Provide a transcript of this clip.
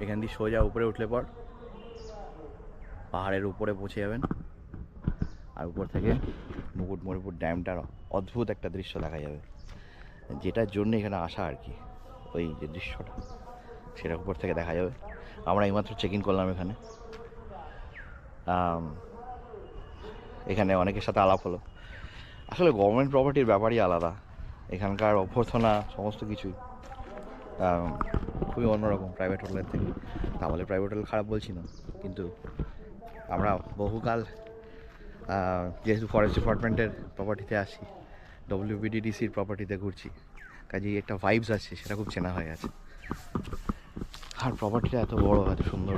এখান দিয়ে সোজা উপরে উঠলে পর পাহাড়ের উপরে পৌঁছে যাবেন, আর উপর থেকে মুকুটমণিপুর ড্যামটার অদ্ভুত একটা দৃশ্য দেখা যাবে, যেটার জন্য এখানে আসা আর কি। ওই যে দৃশ্যটা সেটা উপর থেকে দেখা যাবে। আমরা এইমাত্র চেক ইন করলাম এখানে। এখানে অনেকের সাথে আলাপ হলো। আসলে গভর্নমেন্ট প্রপার্টির ব্যাপারই আলাদা, এখানকার অভ্যর্থনা সমস্ত কিছুই খুবই অন্যরকম প্রাইভেট হোটেলের থেকে। তা বলে প্রাইভেট হোটেল খারাপ বলছি না, কিন্তু আমরা বহুকাল যেহেতু ফরেস্ট ডিপার্টমেন্টের প্রপার্টিতে আসি, ডব্লিউবিডিডিসির প্রপার্টিতে ঘুরছি, কাজেই একটা ভাইবস আছে, সেটা খুব চেনা হয়ে গেছে। আর প্রপার্টিটা এত বড়, এত সুন্দর,